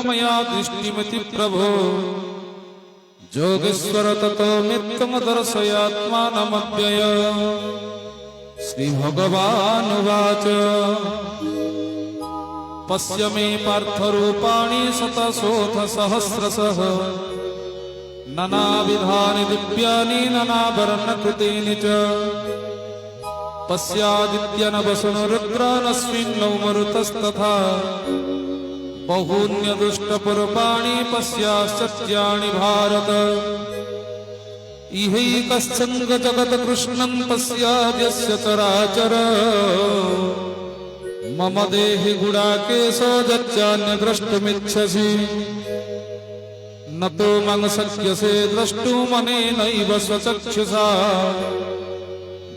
मया दृष्टिमिति प्रभो जोगेश्वर ततो मित्तं दर्शयात्मानमव्यय श्रीभगवानुवाच पश्य मे पार्थरूपाणि शतशोऽथ सहस्रशः नानाविधानि दिव्यानि नानावर्णकृतीनि च पश्यादित्यनवसुनुरुद्रानस्मिन्नौ मरुतस्तथा बहून्यदुष्टपुरुपाणि पश्याश्चर्याणि भारत इहैकश्चन जगत्कृष्णं पश्याद्यस्य चराचर मम देहि गुडाकेशो यच्चान्यद्रष्टुमिच्छसि न तो मं शक्यसे द्रष्टुमनेनैव स्वचक्षुषा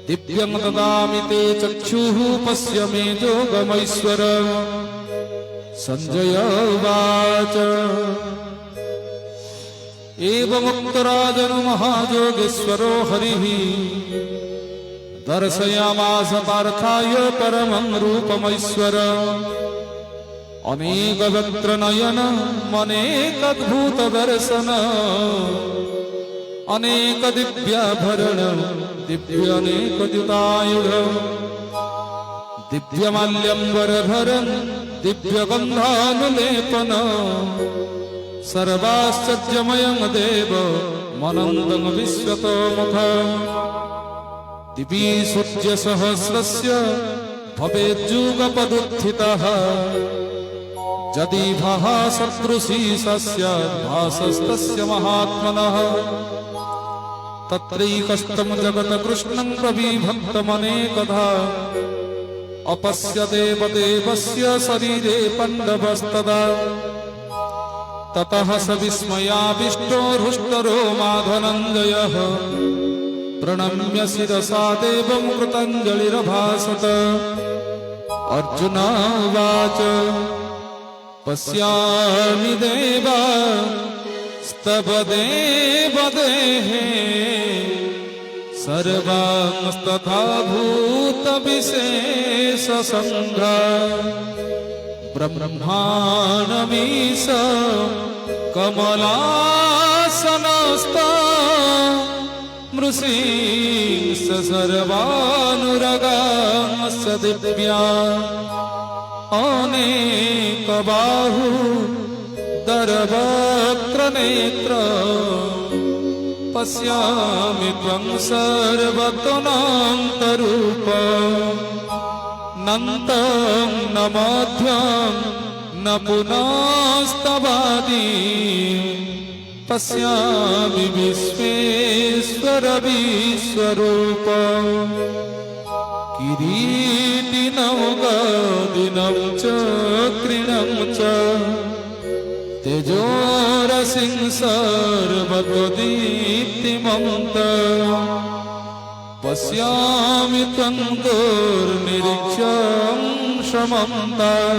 दिव्यं ददामि ते चक्षुः पश्य मे योगमैश्वर संजय उवाच एवमुक्तराजन् महायोगेश्वरो हरिः दर्शयामास पार्थाय परमं रूपमैश्वर अनेकवक्त्रनयन अनेकद्भुतदर्शन अनेकदिव्याभरण दिव्यानेकद्युतायुध दिव्यमाल्यम्बरधरं दिव्यगन्धानुलेपन सर्वाश्चर्यमयं देव मनन्दं विश्वतोमुखम् दिवि सूर्यसहस्रस्य भवेज्जुगपदुत्थितः यदि भासदृशी स्यात् भासस्तस्य महात्मनः तत्रैकस्तं जगत्कृष्णं प्रविभक्तमनेकधा अपश्यते देवस्य शरीरे पण्डवस्तदा ततः स विस्मयाविष्टो हृष्टरोमा धनञ्जयः प्रणम्य शिरसा देवं कृताञ्जलिरभाषत अर्जुन उवाच पश्यामि देवास्तव देवदेहे सर्वांस्तथा भूतविशेषसङ्घा ब्रह्माण्डमीश कमलासनस्ता मृषींश्च सर्वानुरगांश्च दिव्या अनेकबाहु दरवक्त्रनेत्र पश्यामि त्वं सर्वतोऽनन्तरूप नन्तं न मध्यं न पुनस्तवादि पश्यामि विश्वेश्वर विश्वरूप किरीटिनं गदिनं च कृणं च तेजोरसिं सर्वतो दीप्तिमन्तं पश्यामि त्वं दुर्निरीक्ष्यं समन्तं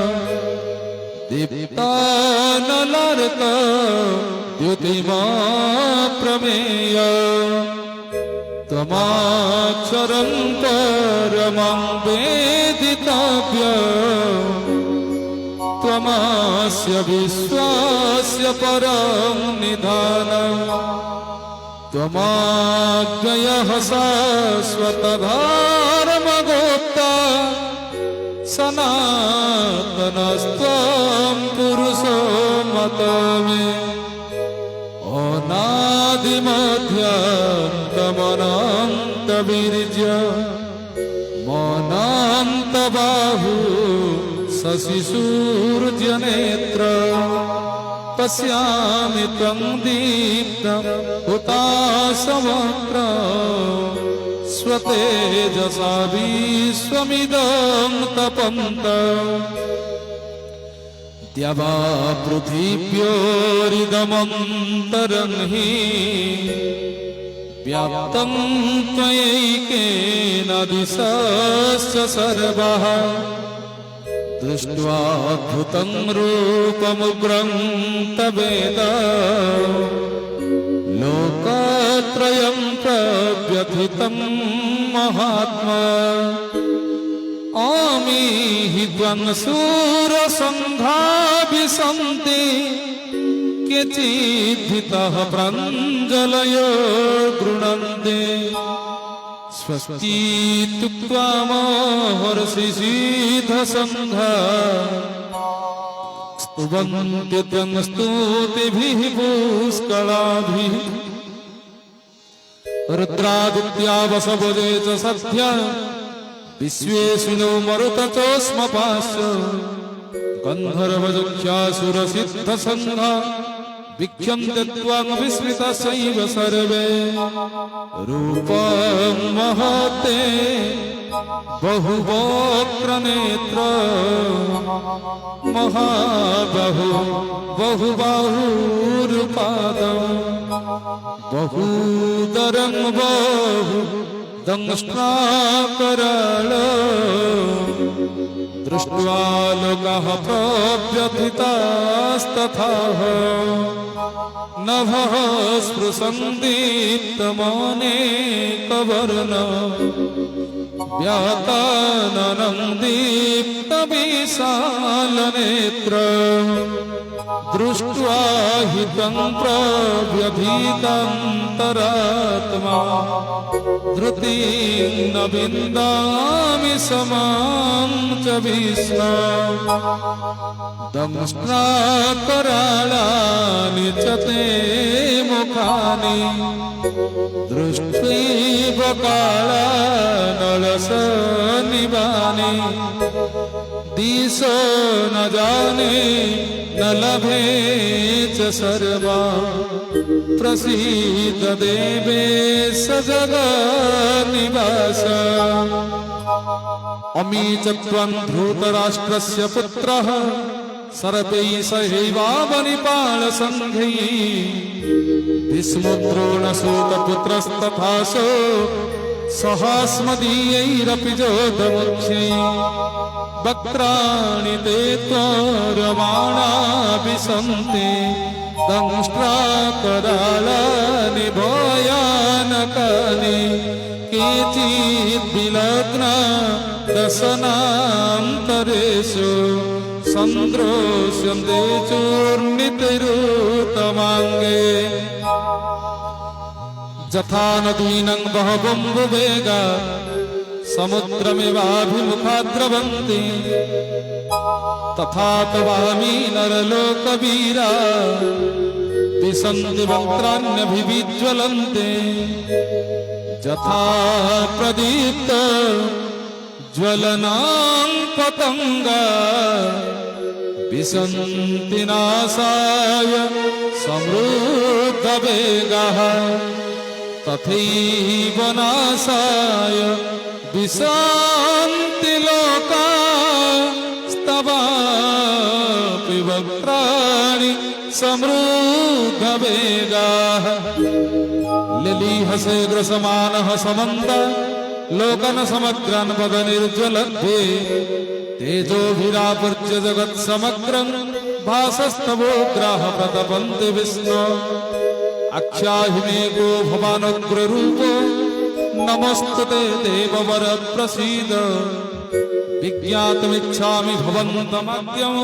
दीप्तानलार्क द्युतिमप्रमेय त्वमक्षरं परमं वेदितव्यं त्वमस्य विश्वस्य परं निधानं त्वमव्ययः शाश्वतधर्मगोप्ता सनातनस्त्वं पुरुषो मतो मे अनादिमध्यान्तमनन्तवीर्य मनान्तबाहु शशिसूर्यनेत्र पश्यामि त्वं दीप्तं हुताशवक्त्र स्वतेजसा विश्वमिदं तपन्तम् द्यावा पृथिव्योरिदमन्तरं हि व्याप्तं त्वयैकेन दिशश्च सर्वः दृष्ट्वाद्भुतं रूपमुग्रं तवेद लोकत्रयं प्रव्यथितं महात्मा मिहि त्वं शूरसङ्घा विशन्ति केचिद्धितः प्राञ्जलयो गृह्णन्ति स्वस्तीत्युक्त्वा महर्षि सिद्धसङ्घा स्तुवन्ति त्वं स्तुतिभिः पुष्कलाभिः रुद्रादित्या वसवजे च सद्य विश्वेश्विनो मरुत चोष्मपाश्च गन्धर्वजख्यासुरसिद्धसङ्घा विख्यन्ते त्वां विस्मितस्यैव सर्वे रूपं महते बहुवक्त्रनेत्र महाबाहु बहुबाहुरुपादं बहुदरं बहुदंष्ट्राकराळ दृष्ट्वा लोकाः प्रव्यथितास्तथाः नभः स्पृशन्दीप्तमनेकवर्ण व्याताननं दीप्तविशालनेत्र दृष्ट्वा हि तं प्रव्यथितान्तरात्मा धृतिं न विन्दामि समां च विष्णो दंष्ट्राकराळानि च ते मुखानि दृष्ट्वैव कालानलसनिवानि दिशो न जाने न लभे च सर्वा प्रसीद देवेश जगन्निवास अमी च त्वं धृतराष्ट्रस्य पुत्रः सर्वैः सहैवावनिपालसङ्घैः भीष्मद्रोणसूतपुत्रस्तथासो सहास्मदीयैरपि जोतमुख्यैः वक्त्राणि ते त्वरमाणा विशन्ति दंष्ट्राकराळानि भयानकानि केचिद्विलग्ना दशनान्तरेषु सन्द्रोष्यन्ते चूर्णितैरुतमाङ्गे यथा नदीनं बहवम्बुवेगा समुद्रमिवाभिमुखा द्रवन्ति तथा तवामि नरलोकवीरा विशन्ति वक्त्राण्यभिज्वलन्ते यथा प्रदीप्त ज्वलनां पतंगा विशन्ति नाशाय समृद्धवेगाः तथैव नाशाय विशन्ति लोकास्तवापि वक्त्राणि समृद्धवेगाः लिलीहसे ग्रसमानः समन्त लोकन समग्रन पदनिर्ज्वलन्ते तेजोभिरापूर्य जगत्समग्रं भासस्तवोग्राः प्रतपन्ति विष्णो आख्याहि मे को भवानुग्ररूपो नमस्तुते देववर प्रसीद विज्ञातुमिच्छामि भवन्तमद्यं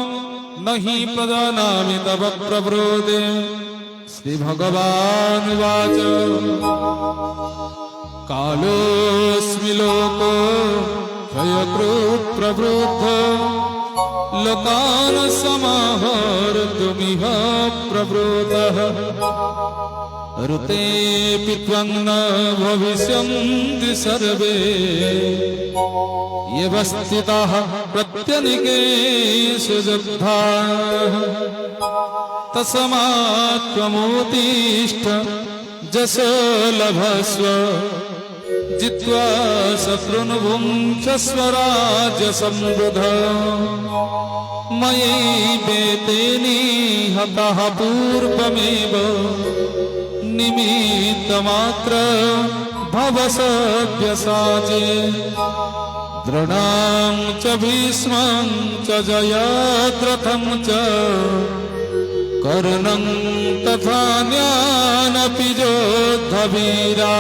न हि प्रजानामि तव प्रब्रोदे श्रीभगवानुवाच कालोऽस्मि लोको क्षयकृत् प्रवृद्ध लोकान् समाहर्तुमिह प्रवृत्तः ऋतेऽपि त्वं न भविष्यन्ति सर्वे येऽवस्थिताः प्रत्यनीकेषु जग्धाः तस्मात् त्वमुत्तिष्ठ जसो लभस्व जित्वा शत्रुन् भुङ्क्षस्व राज्यसमृद्धा मयैवेते निहताः पूर्वमेव निमित्तमात्र भव सव्यसाचे दृढां च भीष्मं च जयद्रथं च कर्णं तथान्यानपि योद्धवीरा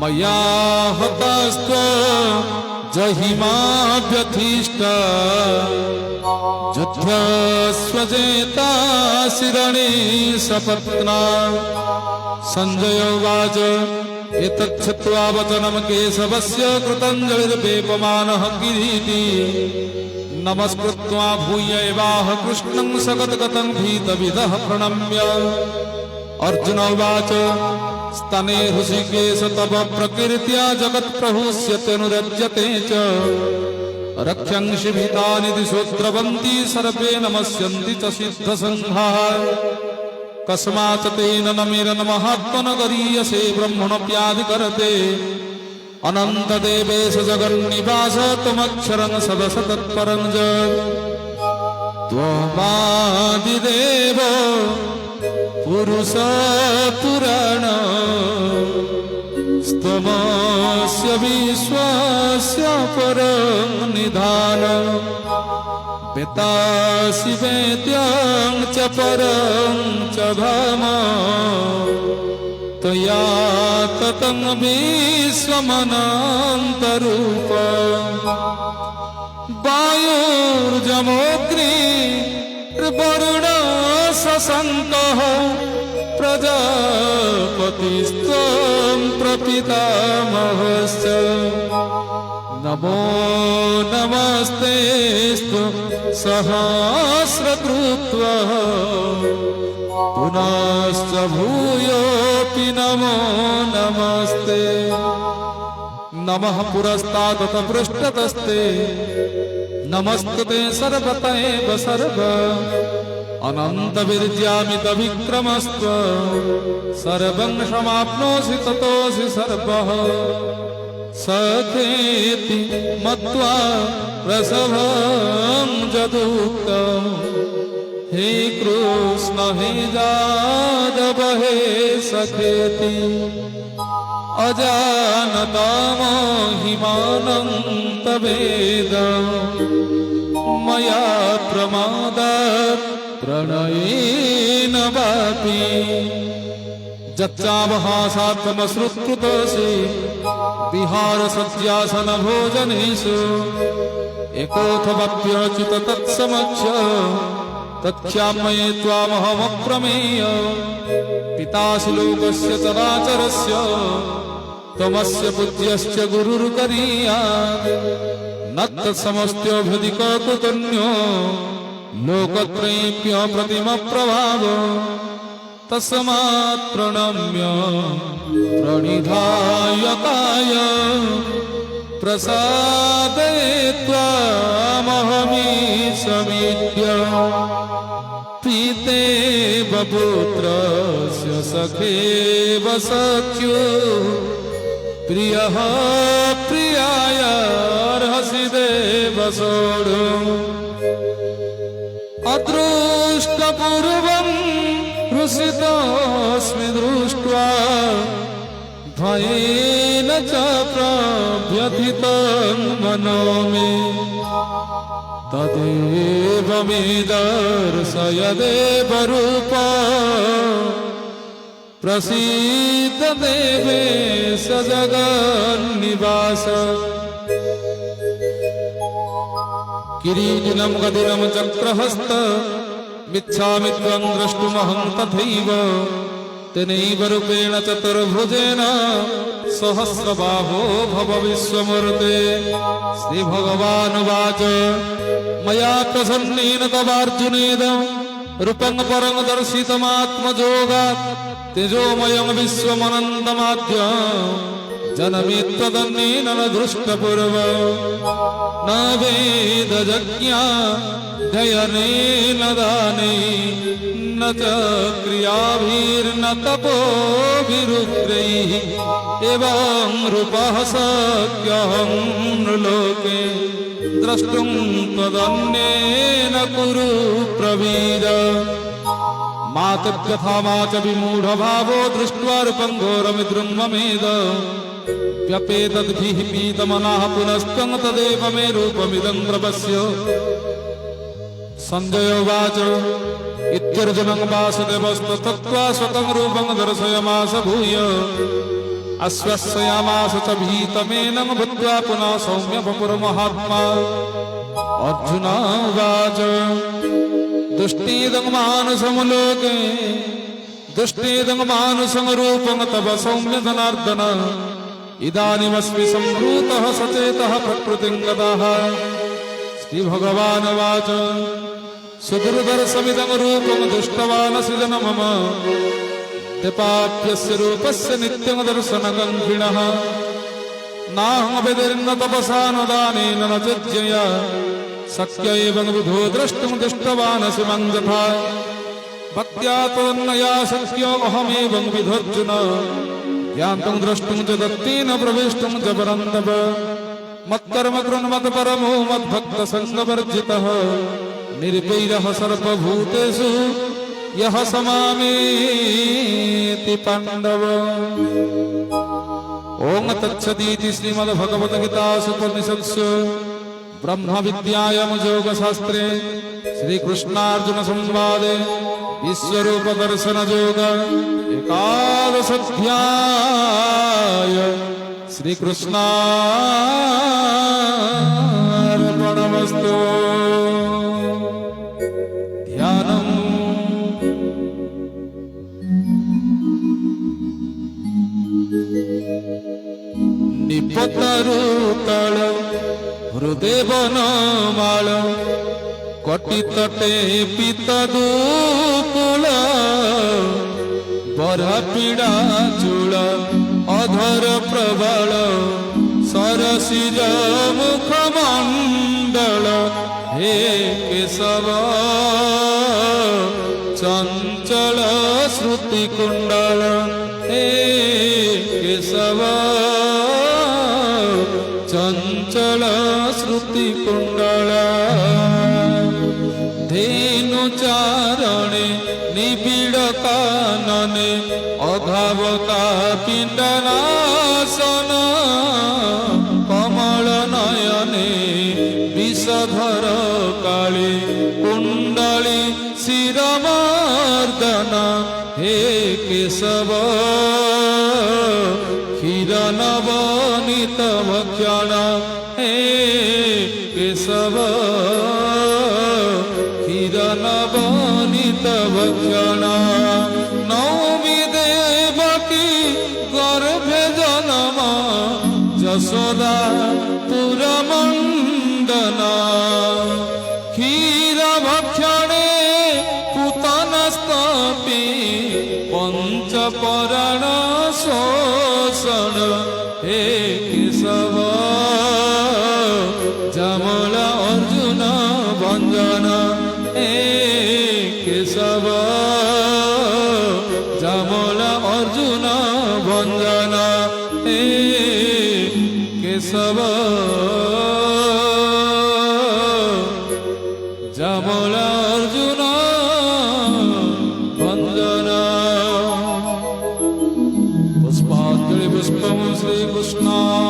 मया हतास्त्व जहिमाभ्यथिष्टा युध्यस्वजेता शिरणे सपत्ना। संजय उवाच एतच्छ्रुत्वा वचनं केशवस्य कृतञ्जलिर्वेपमानः किरीटी नमस्कृत्वा भूय एवाह कृष्णं सगद्गतं भीतविदः प्रणम्य। अर्जुन उवाच स्तने हृषिकेश तव प्रकीर्त्या जगत्प्रहृष्यत्यनुरज्यते च रक्षंसि भीतानि दिशो द्रवन्ति सर्वे नमस्यन्ति च सिद्धसङ्घाः। कस्मात् तेन न मेरन्महात्मन गरीयसे ब्रह्मणोऽप्याधिकरते अनन्तदेवेश जगन्निवास त्वमक्षरं सदसतत्परं च। त्वमादिदेव पुरुष पुराण स्तमस्य विश्वस्य परं निधान। वेत्तासि वेद्यं च परं च धाम त्वया ततं विश्वमनन्तरूप। वायुर्जमोऽग्निर्वरुणः शशाङ्कः प्रजापतिस्त्वं प्रपितामहश्च। नमो नमस्तेऽस्तु सहस्रकृत्वः पुनश्च भूयोऽपि नमो नमस्ते। नमः पुरस्तादथ पृष्ठतस्ते नमस्तुते सर्वत एव सर्व अनन्तवीर्यामित विक्रमस्त्व सर्वं समाप्नोषि ततोऽसि सर्वः। सखेति मत्वा प्रसभं जदुक्तं हे कृष्ण हे यादव हे सखेति। अजानता महिमानं तवेदं मया प्रमादात् प्रणयेन वापि। जच्चावहासार्थमश्रुत्कृतोऽसि विहारसज्जासन भोजनेषु एकोऽथवाप्यच्युत तत्समक्ष तत्क्षामये त्वामहमप्रमेय। पितासि लोकस्य चराचरस्य त्वमस्य पूज्यश्च गुरुर्गरीयान् न तत्समस्त्योऽभ्यधिको कुतन्यो लोकत्रयेऽप्य प्रतिमप्रभाव। तस्मात् प्रणम्य प्रणिधाय काय प्रसादयित्वा महमीशमीड्य। प्रीतेव पुत्रस्य सखेव सख्यो प्रियः प्रियाय अर्हसि देव सोढुम्। अदृष्टपूर्वं हृषितोऽस्मि दृष्ट्वा भयेन च प्रव्यथितं मनो मे। तदेव मे दर्शय देवरूप प्रसीद देवेश जगन्निवास। किरीटिनं गदिनं चक्रहस्त मिच्छामि त्वं द्रष्टुमहं तथैव। तेनैव रूपेण चतुर्भुजेन सहस्रबाहो भव विश्वमूर्ते। श्रीभगवानुवाच मया प्रसन्नेन तवार्जुनेदं रूपं परं दर्शितमात्मजोगात् तेजोमयं विश्वमनन्तमाद्यं जनमे त्वदन्येन न दृष्टपूर्वं। न वेदयज्ञाध्ययनेन दानैः न च क्रियाभिर्न तपोभिरुग्रैः एवं रूपः शक्यहं नृलोके द्रष्टुं त्वदन्येन कुरु प्रवीर। मातव्यथा मा च विमूढभावो दृष्ट्वा रूपं घोरमिद्रुं ममेद। व्यपेतद्भिः पीतमनः पुनस्त्वं तदेव मे रूपमिदं प्रपश्य। संजय उवाच इत्यर्जुनं वासुदेवस्तथोक्त्वा स्वकं रूपं दर्शयामास भूय। आश्वस्यामास च भीतमेनं भूत्वा पुनः सौम्य वपुर्महात्मा अर्जुन उवाच दुष्टेदं मानुषमुलोके दुष्टेदं मानुषं रूपं तव सौम्य जनार्दन इदानीमस्मि सम्भूतः सचेतः प्रकृतिं गतः श्रीभगवानुवाच सुदुर्दर्शमिदं रूपं दृष्टवानसि जन मम पाप्यस्य रूपस्य नित्यं दर्शनगन्धिणः नाहमभिर्न तपसा न दानेन न चज्यया शक्य एवं विधो द्रष्टुं दृष्टवानसि मं यथा भक्त्या त्वन्मया शक्यो अहमेवं विधोऽर्जुन यान्तं द्रष्टुं च दत्तेन प्रवेष्टुं च परन्तप मत्कर्म कृन्मत्परमो मद्भक्तसङ्गवर्जितः निर्वैरः सर्वभूतेषु यह समामेति पांडव। ओम तत्सदीति श्रीमद्भगवद्गीतासु उपनिषत्सु ब्रह्म विद्यायां योगशास्त्रे श्रीकृष्णार्जुन संवादे विश्वरूप दर्शन योग एकादशाध्याय श्रीकृष्णार्पणमस्तु। ध्यानम् निपतरुतल हृदय बनमाल कटितटे पितदुकुल बरपीड़ा चूल अधर प्रबल सरसिज मुखमंडल हे केशव चंचल श्रुति कुंडल हे केशव चंचल श्रुति कुंडल धेनु चारणे निबिड़ कानने अधावता पिंडनासन कमल नयने विषधर काली कुंडली शिरमर्दन हे केशव क्षीरनवनीत भक्षण हे केशव क्षीरनवनीत भक्षण नौमि देवकी गर्भे जन्म जशोदा पुरमंडना क्षीर भक्षणे पुतनस्तपि पंचपरण शोषण हे केशव जमल अर्जुन भंजन हे केशव जमल अर्जुन भंजन हे केशव जमल अर्जुन पुष्पांजलि पुष्पं श्रीकृष्णाय